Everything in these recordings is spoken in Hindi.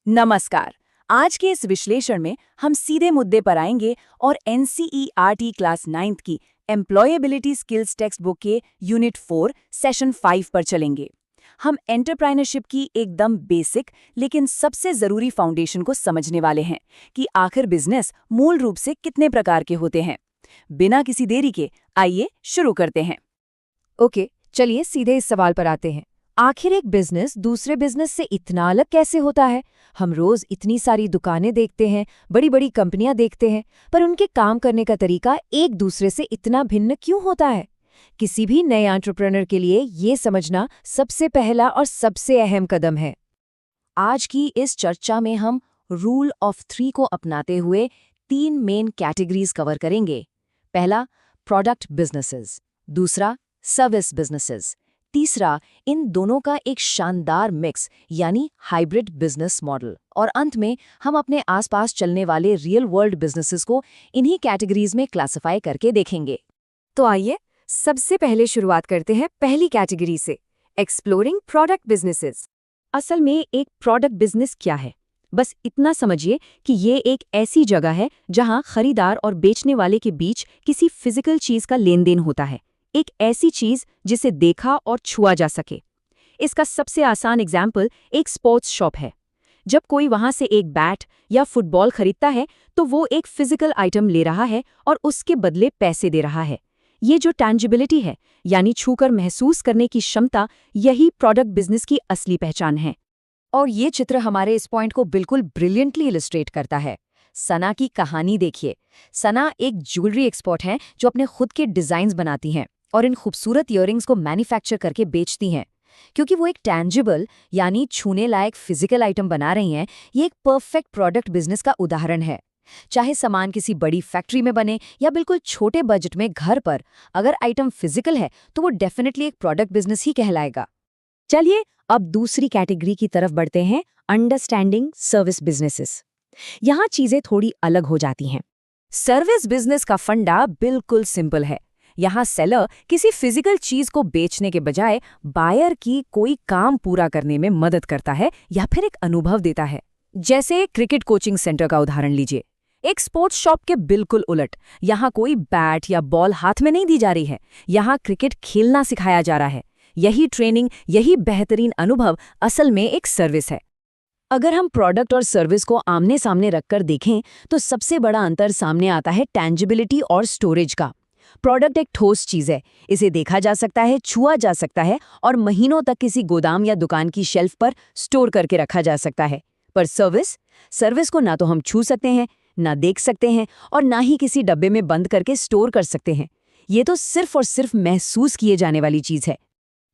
नमस्कार। आज के इस विश्लेषण में हम सीधे मुद्दे पर आएंगे और एनसीईआरटी क्लास 9th की एम्प्लॉयबिलिटी स्किल्स टेक्स्ट बुक के यूनिट 4 सेशन 5 पर चलेंगे। हम एंटरप्रेन्योरशिप की एकदम बेसिक लेकिन सबसे जरूरी फाउंडेशन को समझने वाले हैं कि आखिर बिजनेस मूल रूप से कितने प्रकार के होते हैं। बिना किसी देरी के आइए शुरू करते हैं। ओके, चलिए सीधे इस सवाल पर आते हैं। आखिर एक बिजनेस दूसरे बिजनेस से इतना अलग कैसे होता है? हम रोज इतनी सारी दुकानें देखते हैं, बड़ी बड़ी कंपनियां देखते हैं, पर उनके काम करने का तरीका एक दूसरे से इतना भिन्न क्यों होता है? किसी भी नए एंटरप्रेन्योर के लिए ये समझना सबसे पहला और सबसे अहम कदम है। आज की इस चर्चा में हम रूल ऑफ 3 को अपनाते हुए 3 मेन कैटेगरीज कवर करेंगे। पहला, प्रोडक्ट बिजनेसेस। दूसरा, सर्विस बिजनेसेस। तीसरा, इन दोनों का एक शानदार मिक्स यानी हाइब्रिड बिजनेस मॉडल। और अंत में हम अपने आसपास चलने वाले रियल वर्ल्ड बिजनेसेस को इन्हीं कैटेगरीज में क्लासिफाई करके देखेंगे। तो आइए सबसे पहले शुरुआत करते हैं पहली कैटेगरी से, एक्सप्लोरिंग प्रोडक्ट बिजनेसेस। असल में एक प्रोडक्ट बिजनेस क्या है? बस इतना समझिए कि ये एक ऐसी जगह है जहां खरीदार और बेचने वाले के बीच किसी फिजिकल चीज का लेन देन होता है, एक ऐसी चीज जिसे देखा और छुआ जा सके। इसका सबसे आसान एग्जाम्पल एक स्पोर्ट्स शॉप है। जब कोई वहां से एक बैट या फुटबॉल खरीदता है तो वो एक फिजिकल आइटम ले रहा है और उसके बदले पैसे दे रहा है। ये जो टैंजिबिलिटी है, यानी छूकर महसूस करने की क्षमता, यही प्रोडक्ट बिजनेस की असली पहचान है। और ये चित्र हमारे इस पॉइंट को बिल्कुल ब्रिलियंटली इलस्ट्रेट करता है। सना की कहानी देखिए। सना एक ज्वेलरी एक्सपर्ट हैं जो अपने खुद के डिजाइन्स बनाती हैं और इन खूबसूरत इयररिंग्स को मैन्युफैक्चर करके बेचती हैं। क्योंकि वो एक टैंजिबल यानी छूने लायक फिजिकल आइटम बना रही हैं, ये एक परफेक्ट प्रोडक्ट बिजनेस का उदाहरण है। चाहे सामान किसी बड़ी फैक्ट्री में बने या बिल्कुल छोटे बजट में घर पर, अगर आइटम फिजिकल है तो वो डेफिनेटली एक प्रोडक्ट बिजनेस ही कहलाएगा। चलिए अब दूसरी कैटेगरी की तरफ बढ़ते हैं, अंडरस्टैंडिंग सर्विस बिजनेसेस। यहाँ चीजें थोड़ी अलग हो जाती हैं। सर्विस बिजनेस का फंडा बिल्कुल सिंपल है। यहाँ सेलर किसी फिजिकल चीज को बेचने के बजाय बायर की कोई काम पूरा करने में मदद करता है या फिर एक अनुभव देता है। जैसे क्रिकेट कोचिंग सेंटर का उदाहरण लीजिए। एक स्पोर्ट्स शॉप के बिल्कुल उलट, यहाँ कोई बैट या बॉल हाथ में नहीं दी जा रही है, यहाँ क्रिकेट खेलना सिखाया जा रहा है। यही ट्रेनिंग, यही बेहतरीन अनुभव असल में एक सर्विस है। अगर हम प्रोडक्ट और सर्विस को आमने सामने रखकर देखें तो सबसे बड़ा अंतर सामने आता है टैंजिबिलिटी और स्टोरेज का। प्रोडक्ट एक ठोस चीज है, इसे देखा जा सकता है, छुआ जा सकता है और महीनों तक किसी गोदाम या दुकान की शेल्फ पर स्टोर करके रखा जा सकता है। पर सर्विस को ना तो हम छू सकते हैं, ना देख सकते हैं और ना ही किसी डब्बे में बंद करके स्टोर कर सकते हैं। ये तो सिर्फ और सिर्फ महसूस किए जाने वाली चीज है।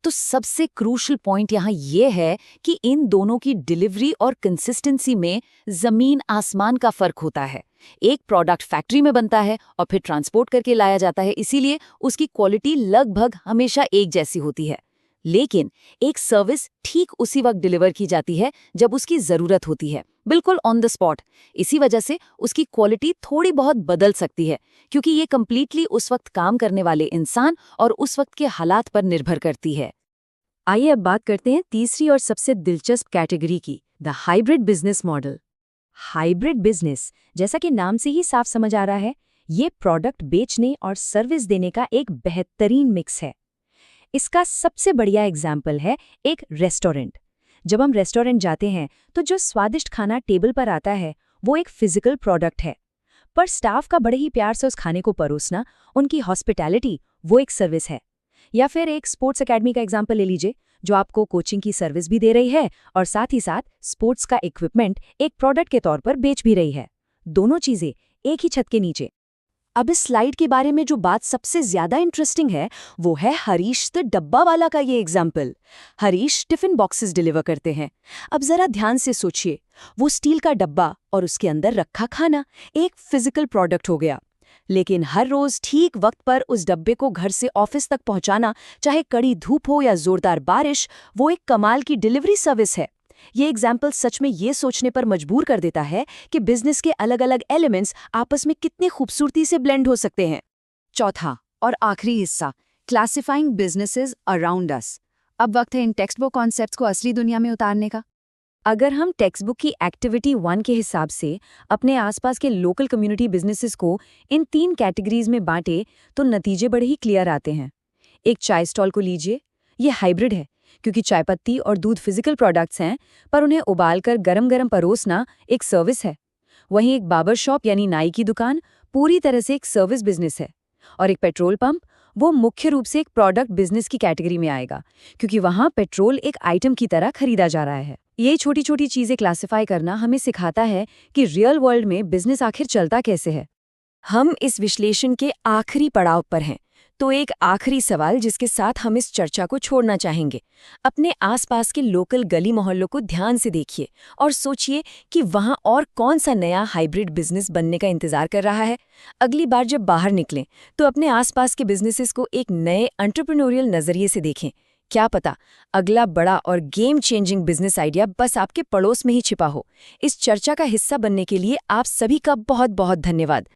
तो सबसे क्रूशल पॉइंट यहाँ ये है कि इन दोनों की डिलीवरी और कंसिस्टेंसी में जमीन आसमान का फर्क होता है। एक प्रोडक्ट फैक्ट्री में बनता है और फिर ट्रांसपोर्ट करके लाया जाता है, इसीलिए उसकी क्वालिटी लगभग हमेशा एक जैसी होती है। लेकिन एक सर्विस ठीक उसी वक्त डिलीवर की जाती है जब उसकी जरूरत होती है, बिल्कुल ऑन द स्पॉट। इसी वजह से उसकी क्वालिटी थोड़ी बहुत बदल सकती है, क्योंकि ये कंप्लीटली उस वक्त काम करने वाले इंसान और उस वक्त के हालात पर निर्भर करती है। आइए अब बात करते हैं तीसरी और सबसे दिलचस्प कैटेगरी की, the hybrid business model. Hybrid business, जैसा कि नाम से ही साफ समझ आ रहा है, ये प्रोडक्ट बेचने और सर्विस देने का एक बेहतरीन मिक्स है। इसका सबसे बढ़िया एग्जाम्पल है एक रेस्टोरेंट। जब हम रेस्टोरेंट जाते हैं तो जो स्वादिष्ट खाना टेबल पर आता है वो एक फिजिकल प्रोडक्ट है, पर स्टाफ का बड़े ही प्यार से उस खाने को परोसना, उनकी हॉस्पिटैलिटी, वो एक सर्विस है। या फिर एक स्पोर्ट्स एकेडमी का एग्जाम्पल ले लीजिए, जो आपको कोचिंग की सर्विस भी दे रही है और साथ ही साथ स्पोर्ट्स का इक्विपमेंट एक प्रोडक्ट के तौर पर बेच भी रही है। दोनों चीजें एक ही छत के नीचे। अब इस स्लाइड के बारे में जो बात सबसे ज्यादा इंटरेस्टिंग है वो है हरीश द डब्बा वाला का ये example. Harish tiffin boxes deliver करते हैं। अब जरा ध्यान से सोचिए, वो स्टील का डब्बा और उसके अंदर रखा खाना एक फिजिकल प्रोडक्ट हो गया। लेकिन हर रोज ठीक वक्त पर उस डब्बे को घर से ऑफिस तक पहुंचाना, चाहे कड़ी धूप हो या जोरदार बारिश, वो एक कमाल की डिलीवरी सर्विस है। ये एग्जाम्पल सच में ये सोचने पर मजबूर कर देता है कि बिजनेस के अलग अलग एलिमेंट्स आपस में कितने खूबसूरती से ब्लेंड हो सकते हैं। चौथा और आखिरी हिस्सा, क्लासिफाइंग बिजनेसेस अराउंड अस। अब वक्त है इन टेक्स्ट बुक कॉन्सेप्ट्स को असली दुनिया में उतारने का। अगर हम टेक्स्ट बुक की एक्टिविटी 1 के हिसाब से अपने आसपास के लोकल कम्युनिटी बिजनेसेस को इन 3 कैटेगरीज में बांटे तो नतीजे बड़े ही क्लियर आते हैं। एक चाय स्टॉल को लीजिए, ये हाइब्रिड है क्योंकि चाय पत्ती और दूध फिजिकल प्रोडक्ट्स हैं, पर उन्हें उबालकर गरम-गरम परोसना एक सर्विस है। वहीं एक बार्बर शॉप यानी नाई की दुकान पूरी तरह से एक सर्विस बिजनेस है। और एक पेट्रोल पंप, वो मुख्य रूप से एक प्रोडक्ट बिजनेस की कैटेगरी में आएगा क्योंकि वहाँ पेट्रोल एक आइटम की तरह खरीदा जा रहा है। ये छोटी छोटी चीजें क्लासिफाई करना हमें सिखाता है कि रियल वर्ल्ड में बिजनेस आखिर चलता कैसे है। हम इस विश्लेषण के आखिरी पड़ाव पर हैं, तो एक आखिरी सवाल जिसके साथ हम इस चर्चा को छोड़ना चाहेंगे। अपने आसपास के लोकल गली मोहल्लों को ध्यान से देखिए और सोचिए कि वहाँ और कौन सा नया हाइब्रिड बिजनेस बनने का इंतजार कर रहा है। अगली बार जब बाहर निकलें तो अपने आसपास के बिजनेसेस को एक नए एंटरप्रेन्योरियल नजरिए से देखें। क्या पता अगला बड़ा और गेम चेंजिंग बिजनेस आइडिया बस आपके पड़ोस में ही छिपा हो। इस चर्चा का हिस्सा बनने के लिए आप सभी का बहुत बहुत धन्यवाद।